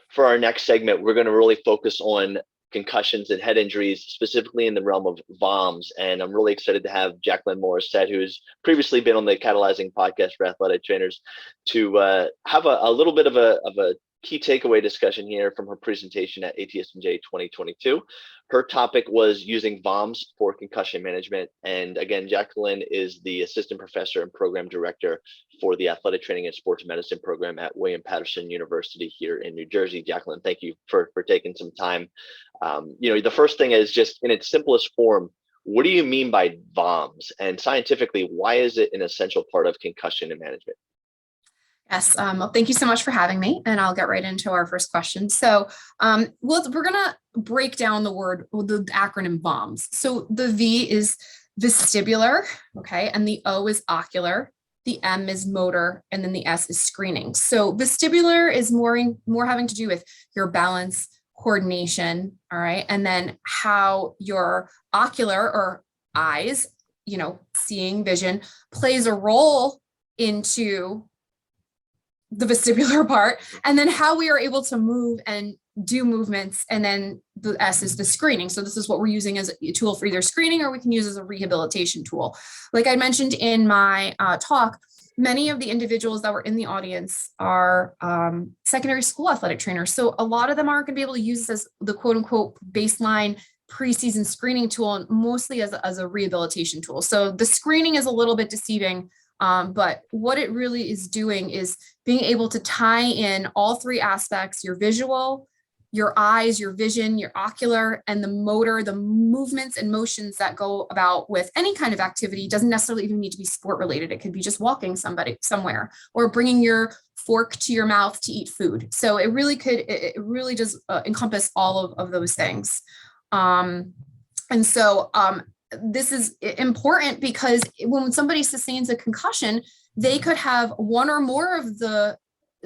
for our next segment, we're going to really focus on concussions and head injuries, specifically in the realm of VOMs. And I'm really excited to have Jaclyn Morrissette, who's previously been on the cATalyzing podcast for athletic trainers, to have a little bit of a key takeaway discussion here from her presentation at ATSNJ 2022. Her topic was using VOMs for concussion management. And again, Jaclyn is the assistant professor and program director for the athletic training and sports medicine program at Paterson University here in New Jersey. Jaclyn, thank you for taking some time. The first thing is, just in its simplest form, what do you mean by VOMs? And scientifically, why is it an essential part of concussion and management? Yes, well, thank you so much for having me, and I'll get right into our first question. So we're going to break down the acronym VOMs. So the V is vestibular, okay, and the O is ocular, the M is motor, and then the S is screening. So vestibular is more having to do with your balance, coordination, all right, and then how your ocular or eyes, seeing vision, plays a role into the vestibular part, and then how we are able to move and do movements, and then the S is the screening. So this is what we're using as a tool for either screening, or we can use as a rehabilitation tool. Like I mentioned in my talk, many of the individuals that were in the audience are secondary school athletic trainers. So a lot of them aren't going to be able to use this as the quote unquote baseline preseason screening tool, and mostly as a rehabilitation tool. So the screening is a little bit deceiving. But what it really is doing is being able to tie in all three aspects: your visual, your eyes, your vision, your ocular, and the motor, the movements and motions that go about with any kind of activity. It doesn't necessarily even need to be sport related. It could be just walking somewhere, or bringing your fork to your mouth to eat food. So it really does encompass all of those things. This is important because when somebody sustains a concussion, they could have one or more of the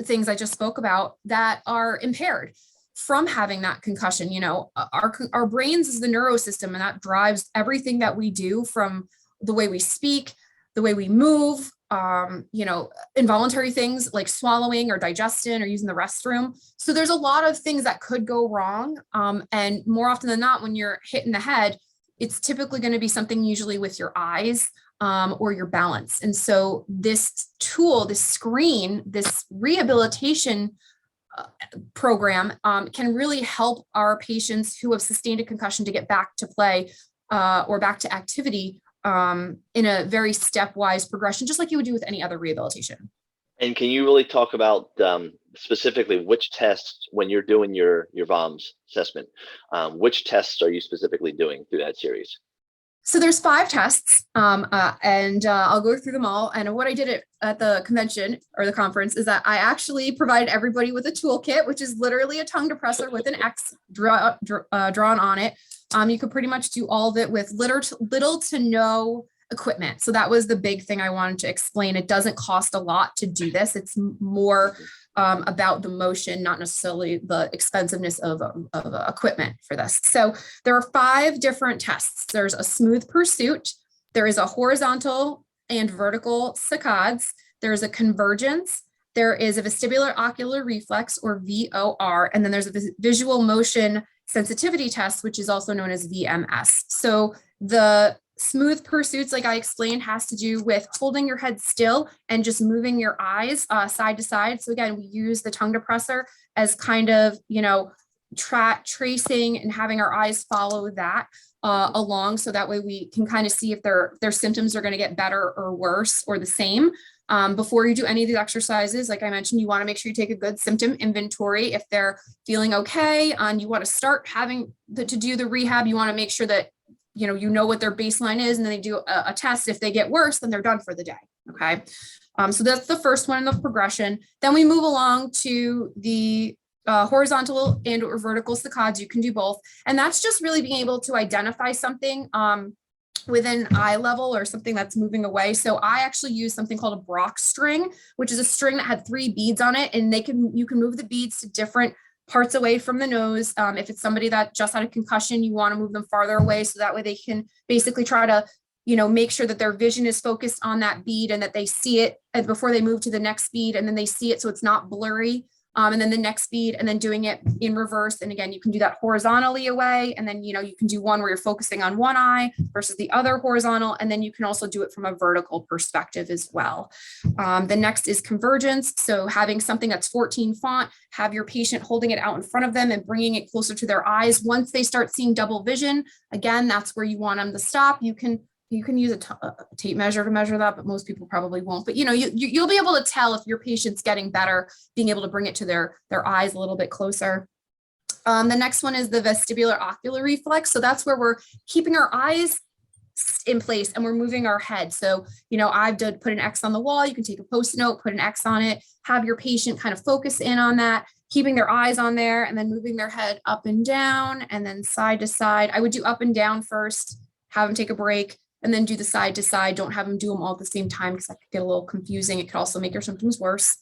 things I just spoke about that are impaired from having that concussion. Our brains is the neurosystem, and that drives everything that we do, from the way we speak, the way we move, involuntary things like swallowing or digestion or using the restroom. So there's a lot of things that could go wrong. And more often than not, when you're hit in the head, it's typically going to be something usually with your eyes or your balance. And so this tool, this screen, this rehabilitation program can really help our patients who have sustained a concussion to get back to play or back to activity in a very stepwise progression, just like you would do with any other rehabilitation. And can you really talk about specifically which tests, when you're doing your VOMs assessment, which tests are you specifically doing through that series? So there's 5 tests, and I'll go through them all. And what I did at the convention or the conference is that I actually provided everybody with a toolkit, which is literally a tongue depressor with an X drawn on it. You could pretty much do all of it with little to no equipment. So that was the big thing I wanted to explain. It doesn't cost a lot to do this. It's more about the motion, not necessarily the expensiveness of equipment for this. So there are 5 different tests. There's a smooth pursuit. There is a horizontal and vertical saccades. There's a convergence. There is a vestibular ocular reflex, or VOR. And then there's a visual motion sensitivity test, which is also known as VMS. So the smooth pursuits, like I explained, has to do with holding your head still and just moving your eyes side to side. So again, we use the tongue depressor as kind of, tracing and having our eyes follow that along. So that way we can kind of see if their symptoms are going to get better or worse or the same. Before you do any of these exercises, like I mentioned, you want to make sure you take a good symptom inventory. If they're feeling okay and you want to start having to do the rehab, you want to make sure that you know what their baseline is, and then they do a test. If they get worse, then they're done for the day. Okay. So that's the first one in the progression. Then we move along to the horizontal and or vertical saccades. You can do both. And that's just really being able to identify something within eye level or something that's moving away. So I actually use something called a Brock string, which is a string that had 3 beads on it, and you can move the beads to different parts away from the nose. If it's somebody that just had a concussion, you want to move them farther away, so that way they can basically try to, make sure that their vision is focused on that bead and that they see it before they move to the next bead, and then they see it so it's not blurry and then the next speed, and then doing it in reverse. And again, you can do that horizontally away. And then, you can do one where you're focusing on one eye versus the other horizontal. And then you can also do it from a vertical perspective as well. The next is convergence. So having something that's 14 font, have your patient holding it out in front of them and bringing it closer to their eyes. Once they start seeing double vision, again, that's where you want them to stop. You can use a tape measure to measure that, but most people probably won't. But you'll be able to tell if your patient's getting better, being able to bring it to their eyes a little bit closer. The next one is the vestibular ocular reflex. So that's where we're keeping our eyes in place and we're moving our head. So, I've put an X on the wall. You can take a Post-it note, put an X on it, have your patient kind of focus in on that, keeping their eyes on there and then moving their head up and down and then side to side. I would do up and down first, have them take a break, and then do the side to side. Don't have them do them all at the same time because that could get a little confusing. It could also make your symptoms worse.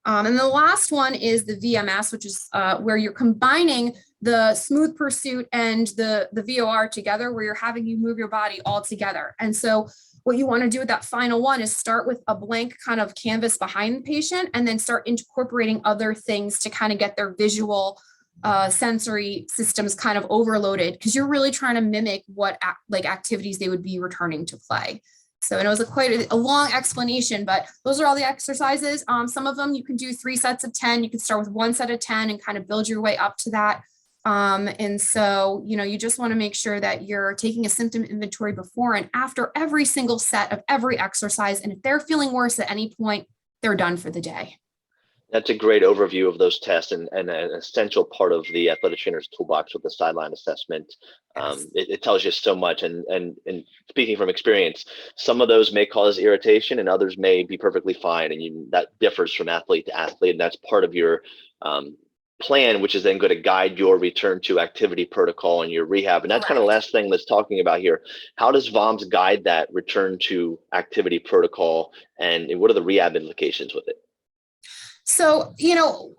And the last one is the VMS, which is where you're combining the smooth pursuit and the VOR together, where you're having you move your body all together. And so what you want to do with that final one is start with a blank kind of canvas behind the patient and then start incorporating other things to kind of get their visual sensory systems kind of overloaded, because you're really trying to mimic what activities they would be returning to play. So, and it was quite a long explanation, but those are all the exercises. Some of them you can do 3 sets of 10. You can start with 1 set of 10 and kind of build your way up to that. And so, you just want to make sure that you're taking a symptom inventory before and after every single set of every exercise. And if they're feeling worse at any point, they're done for the day. That's a great overview of those tests and an essential part of the athletic trainer's toolbox with the sideline assessment. Yes. It tells you so much. And speaking from experience, some of those may cause irritation and others may be perfectly fine. And that differs from athlete to athlete. And that's part of your plan, which is then going to guide your return to activity protocol and your rehab. And that's kind of the last thing let's talking about here. How does VOMs guide that return to activity protocol, and what are the rehab implications with it? So,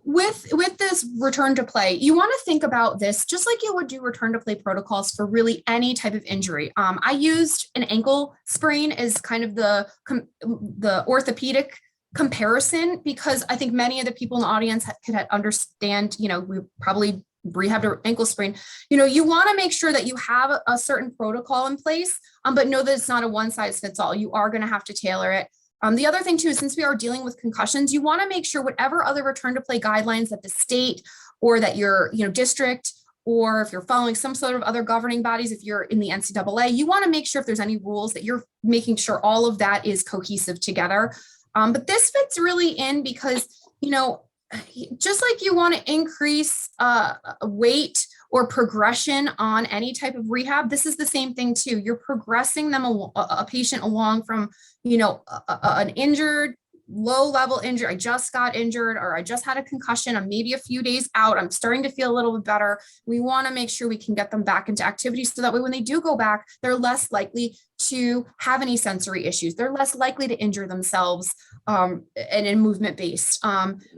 with this return to play, you want to think about this just like you would do return to play protocols for really any type of injury. I used an ankle sprain as kind of the orthopedic comparison, because I think many of the people in the audience could understand, we probably rehabbed an ankle sprain. You want to make sure that you have a certain protocol in place, but know that it's not a one size fits all. You are going to have to tailor it. The other thing too, is since we are dealing with concussions, you want to make sure whatever other return to play guidelines that the state or that your district, or if you're following some sort of other governing bodies, if you're in the NCAA, you want to make sure if there's any rules that you're making sure all of that is cohesive together. But this fits really in because, just like you want to increase weight or progression on any type of rehab, this is the same thing too. You're progressing them a patient along from, an injured, low level injury. I just got injured, or I just had a concussion. I'm maybe a few days out. I'm starting to feel a little bit better. We want to make sure we can get them back into activity so that way when they do go back, they're less likely to have any sensory issues. They're less likely to injure themselves and in movement based.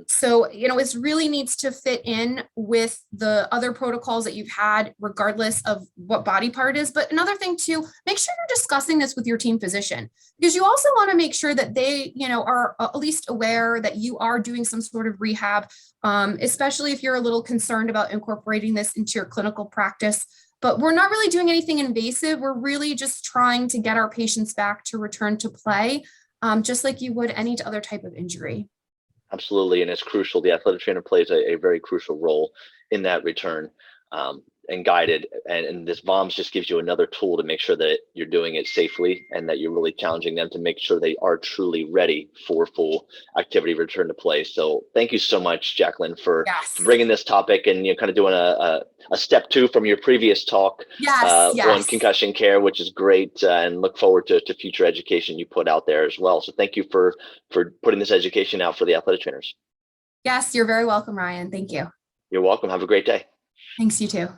So, it really needs to fit in with the other protocols that you've had, regardless of what body part it is. But another thing too, make sure you're discussing this with your team physician, because you also want to make sure that they, are at least aware that you are doing some sort of rehab, especially if you're a little concerned about incorporating this into your clinical practice. But we're not really doing anything invasive. We're really just trying to get our patients back to return to play, just like you would any other type of injury. Absolutely. And it's crucial. The athletic trainer plays a very crucial role in that return. And guided, and this VOMs just gives you another tool to make sure that you're doing it safely and that you're really challenging them to make sure they are truly ready for full activity return to play. So thank you so much, Jaclyn, for bringing this topic and kind of doing a step 2 from your previous talk on concussion care, which is great, and look forward to future education you put out there as well. So thank you for putting this education out for the athletic trainers. Yes, you're very welcome, Ryan. Thank you. You're welcome. Have a great day. Thanks, you too.